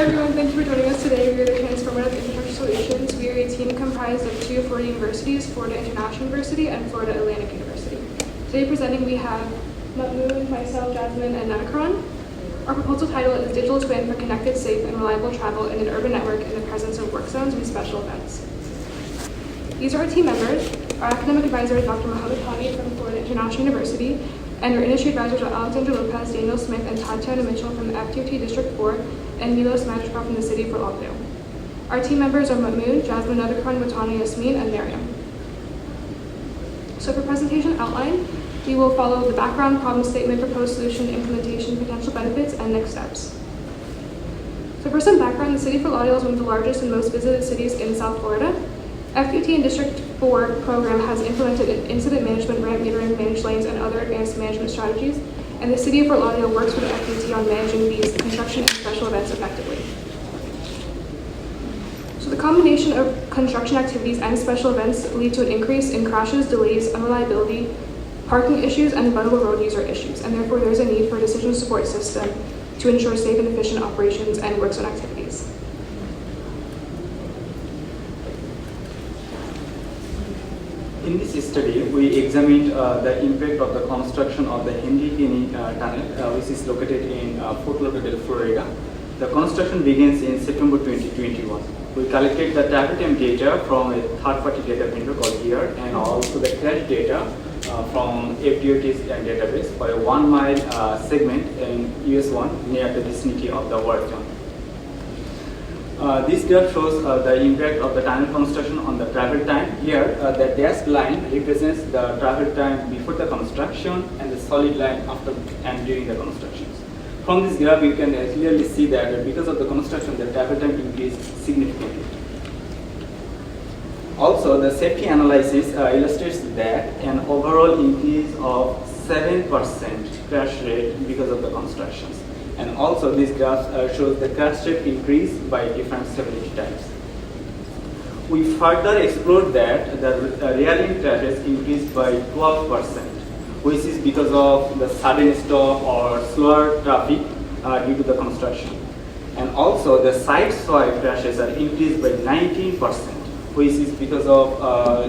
everyone, thank you for joining us today. We are the Transformative Infrastructure Solutions. We are a team comprised of two Florida universities, Florida International University and Florida Atlantic University. Today presenting we have Mahmoud, myself, Jasmine, and Nanakaran. Our proposal title is Digital Twin for Connected, Safe, and Reliable Travel in an Urban Network in the Presence of Work Zones and Special Events. These are our team members. Our academic advisor is Dr. Mohammed Hani from Florida International University, and our industry advisors are Alexandra Lopez, Daniel Smith, and Tatiana Mitchell from the FTOT District 4, and Milos Magistrov from the City of Fort Lauderdale. Our team members are Mahmoud, Jasmine, Nanakaran, Watana, Yasmin, and Miriam. So for presentation outline, we will follow the background, problem statement, proposed solution, implementation, potential benefits, and next steps. So for some background, the City of Fort Lauderdale is one of the largest and most visited cities in South Florida. FUT and District 4 program has implemented incident management, ramp metering, managed lanes, and other advanced management strategies, and the City of Fort Lauderdale works with the FUT on managing these construction and special events effectively. So the combination of construction activities and special events lead to an increase in crashes, delays, unreliability, parking issues, and vulnerable road user issues, and therefore there is a need for a decision support system to ensure safe and efficient operations and work zone activities. In this study, we examined the impact of the construction of the Henry Kinney Tunnel, which is located in Fort Lauderdale, Florida. The construction begins in September 2021. We collected the travel time data from a third-party data vendor called HERE, and also the crash data from FDOT's database for a 1 mile segment in US1 near the vicinity of the work zone. This graph shows the impact of the tunnel construction on the travel time. Here, the dashed line represents the travel time before the construction, and the solid line after and during the construction. From this graph, you can clearly see that because of the construction, the travel time increased significantly. Also, the safety analysis illustrates that an overall increase of 7% crash rate because of the constructions. And also, this graph shows the crash rate increase by different severity types. We further explored that the rear-end crashes increased by 12%, which is because of the sudden stop or slower traffic due to the construction. And also, the side swipe crashes are increased by 19%, which is because of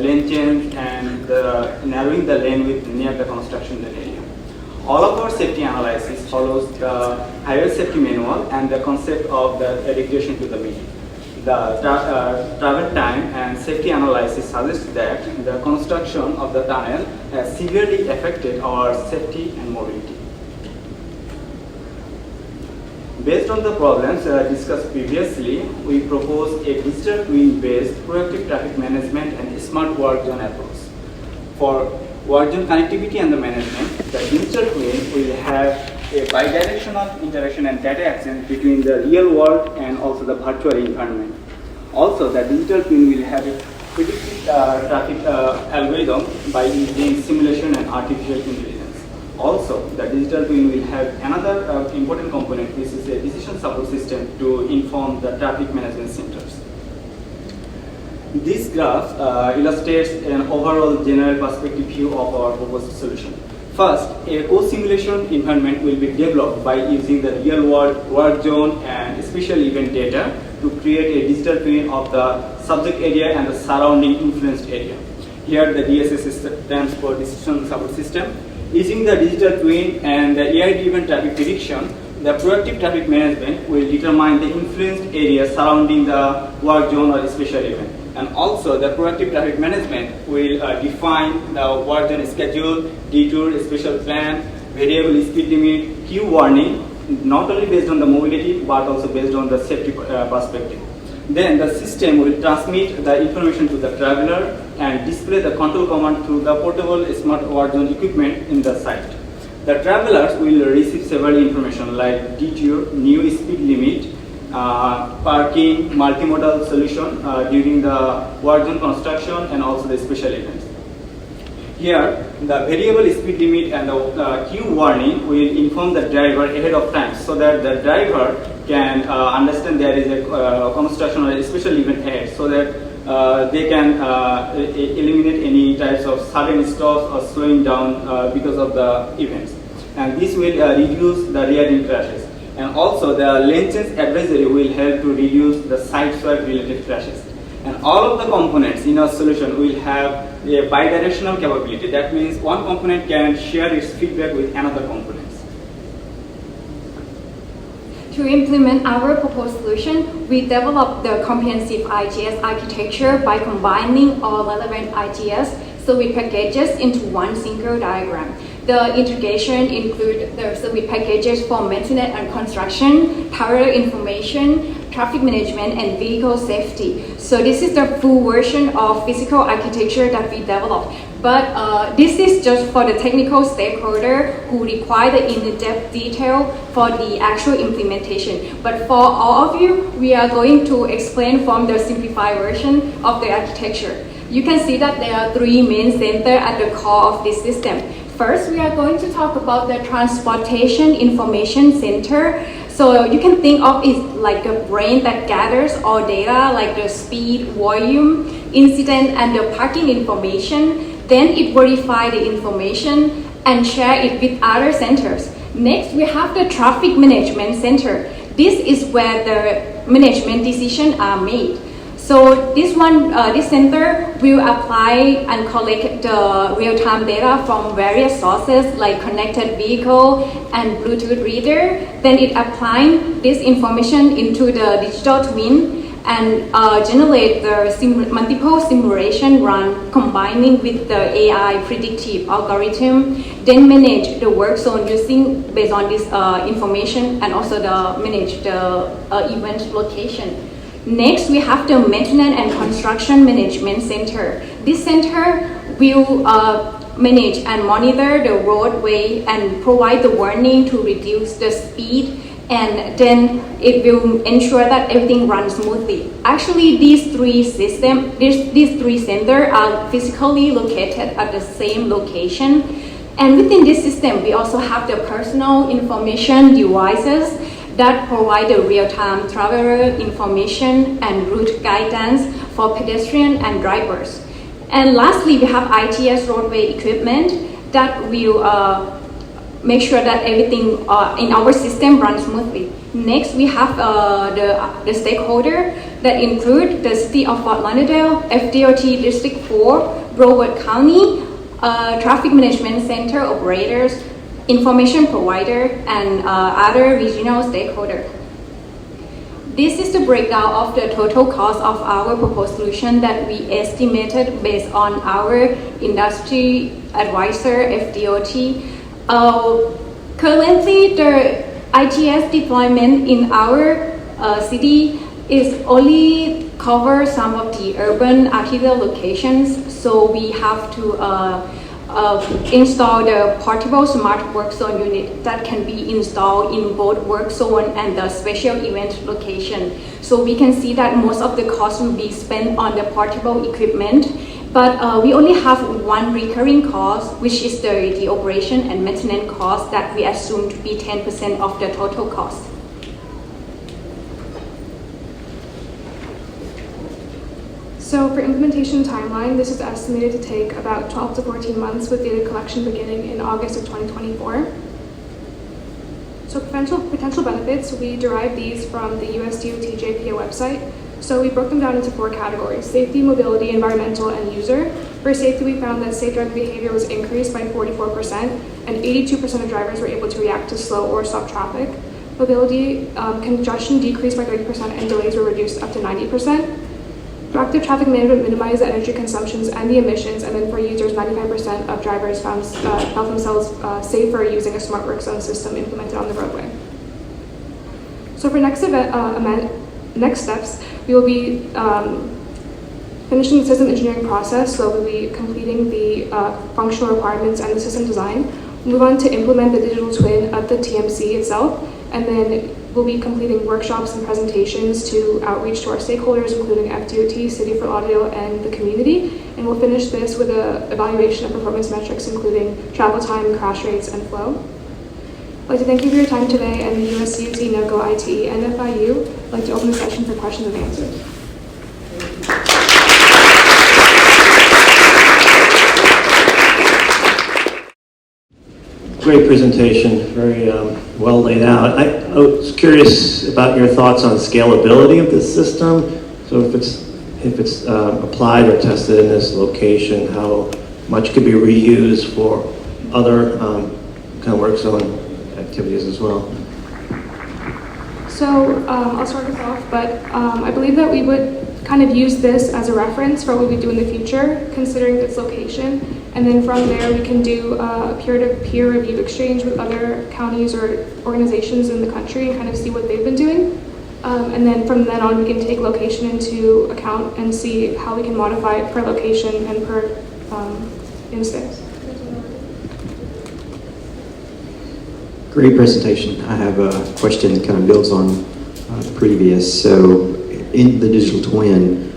lane change and narrowing the lane width near the construction area. All of our safety analysis follows the highway safety manual and the concept of the regression to the mean. The travel time and safety analysis suggests that the construction of the tunnel has severely affected our safety and mobility. Based on the problems discussed previously, we propose a digital twin-based proactive traffic management and smart work zone approach. For work zone connectivity and the management, the digital twin will have a bidirectional interaction and data exchange between the real world and also the virtual environment. Also, the digital twin will have a predictive traffic algorithm by using simulation and artificial intelligence. Also, the digital twin will have another important component, which is a decision support system to inform the traffic management centers. This graph illustrates an overall general perspective view of our proposed solution. First, a co-simulation environment will be developed by using the real-world work zone and special event data to create a digital twin of the subject area and the surrounding influenced area. Here, the DSS stands for Decision Support System. Using the digital twin and the AI-driven traffic prediction, the proactive traffic management will determine the influenced area surrounding the work zone or special event. And also, the proactive traffic management will define the work zone schedule, detour, special plan, variable speed limit, queue warning, not only based on the mobility, but also based on the safety perspective. Then the system will transmit the information to the traveler and display the control command through the portable smart work zone equipment in the site. The travelers will receive several information like detour, new speed limit, parking, multimodal solution during the work zone construction, and also the special events. Here, the variable speed limit and the queue warning will inform the driver ahead of time so that the driver can understand there is a construction or a special event ahead, so that they can eliminate any types of sudden stops or slowing down because of the events. And this will reduce the rear-end crashes. And also the lane change advisory will help to reduce the side swipe related crashes. And all of the components in our solution will have a bidirectional capability. That means one component can share its feedback with another component. To implement our proposed solution, we developed the comprehensive IGS architecture by combining all relevant IGS service packages into one single diagram. The integration includes the service packages for maintenance and construction, power information, traffic management, and vehicle safety. So this is the full version of physical architecture that we developed. But this is just for the technical stakeholder who require the in-depth detail for the actual implementation. But for all of you, we are going to explain from the simplified version of the architecture. You can see that there are three main centers at the core of this system. First, we are going to talk about the Transportation Information Center. So you can think of it like a brain that gathers all data like the speed, volume, incident, and the parking information. Then it verifies the information and share it with other centers. Next, we have the Traffic Management Center. This is where the management decisions are made. So this center will apply and collect the real-time data from various sources like connected vehicle and Bluetooth reader. Then it applies this information into the digital twin and generate the multiple simulation run combining with the AI predictive algorithm, then manage the work zone using based on this information and also manage the event location. Next, we have the Maintenance and Construction Management Center. This center will manage and monitor the roadway and provide the warning to reduce the speed, and then it will ensure that everything runs smoothly. Actually, these three centers are physically located at the same location. And within this system, we also have the personal information devices that provide the real-time traveler information and route guidance for pedestrians and drivers. And lastly, we have ITS roadway equipment that will make sure that everything in our system runs smoothly. Next, we have the stakeholder that include the City of Fort Lauderdale, FDOT District 4, Broward County, Traffic Management Center operators, information provider, and other regional stakeholders. This is the breakdown of the total cost of our proposed solution that we estimated based on our industry advisor, FDOT. Currently, the ITS deployment in our city is only cover some of the urban arterial locations, so we have to install the portable smart work zone unit that can be installed in both work zone and the special event location. So we can see that most of the cost will be spent on the portable equipment, but we only have one recurring cost, which is the operation and maintenance cost that we assume to be 10% of the total cost. So for implementation timeline, this is estimated to take about 12 to 14 months with data collection beginning in August of 2024. So potential benefits, we derive these from the USDOT JPA website. So we broke them down into 4 categories: safety, mobility, environmental, and user. For safety, we found that safe driving behavior was increased by 44%, and 82% of drivers were able to react to slow or stop traffic. Mobility, congestion decreased by 30%, and delays were reduced up to 90%. Proactive traffic management minimized the energy consumptions and the emissions, and then for users, 95% of drivers felt themselves safer using a smart work zone system implemented on the roadway. So for next steps, we will be finishing the system engineering process, so we'll be completing the functional requirements and the system design. Move on to implement the digital twin of the TMC itself, and then we'll be completing workshops and presentations to outreach to our stakeholders, including FDOT, City of Fort Lauderdale, and the community. And we'll finish this with an evaluation of performance metrics, including travel time, crash rates, and flow. I'd like to thank you for your time today, and the USDOT, NEVCO, ITE, and FIU. I'd like to open the session for questions and answers. Great presentation, very well laid out. I was curious about your thoughts on scalability of this system. So if it's applied or tested in this location, how much could be reused for other kind of work zone activities as well? So I'll start us off, but I believe that we would kind of use this as a reference for what we do in the future, considering its location. And then from there, we can do a peer-to-peer review exchange with other counties or organizations in the country and kind of see what they've been doing. And then from then on, we can take location into account and see how we can modify it per location and per instance. Great presentation. I have a question that kind of builds on the previous. So in the digital twin,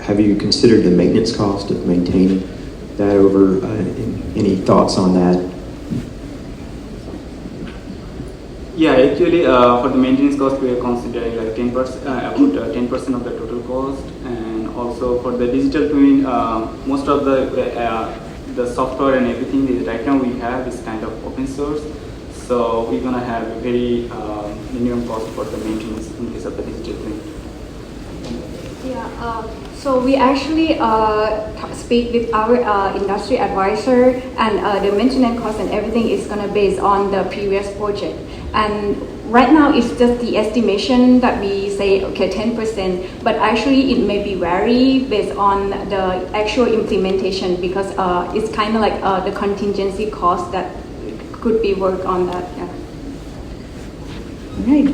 have you considered the maintenance cost of maintaining that over? Any thoughts on that? Yeah, actually, for the maintenance cost, we are considering like 10%, about 10% of the total cost, and also for the digital twin, most of the software and everything is right now we have is kind of open source, so we're gonna have a very minimum cost for the maintenance in case of the digital twin. Yeah, so we actually speak with our industry advisor, and the maintenance cost and everything is gonna based on the previous project. And right now it's just the estimation that we say, okay, 10%, but actually it may be vary based on the actual implementation, because it's kind of like the contingency cost that could be worked on that. Yeah. All right.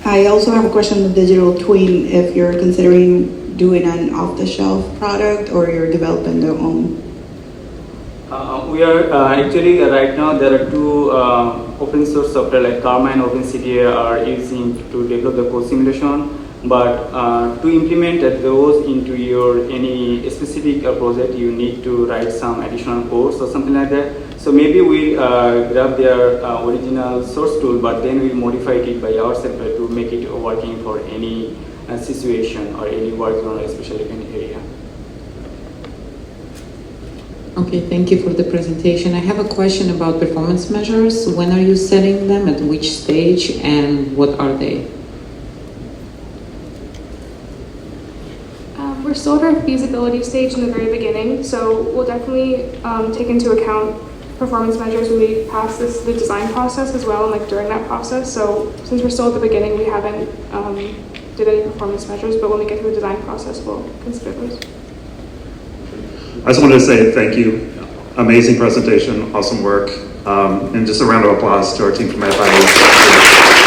I also have a question on the digital twin, if you're considering doing an off-the-shelf product or you're developing their own. We are actually right now there are two open source software like Karma and OpenCDA are using to develop the code simulation, but to implement those into your any specific project, you need to write some additional codes or something like that. So maybe we grab their original source tool, but then we'll modify it by ourselves to make it working for any situation or any work zone or especially any area. Okay, thank you for the presentation. I have a question about performance measures. When are you setting them, at which stage, and what are they? We're still at our feasibility stage in the very beginning, so we'll definitely take into account performance measures when we pass the design process as well, and like during that process. So since we're still at the beginning, we haven't did any performance measures, but when we get to the design process, we'll consider those. I just wanted to say thank you. Amazing presentation, awesome work, and just a round of applause to our team from FIU.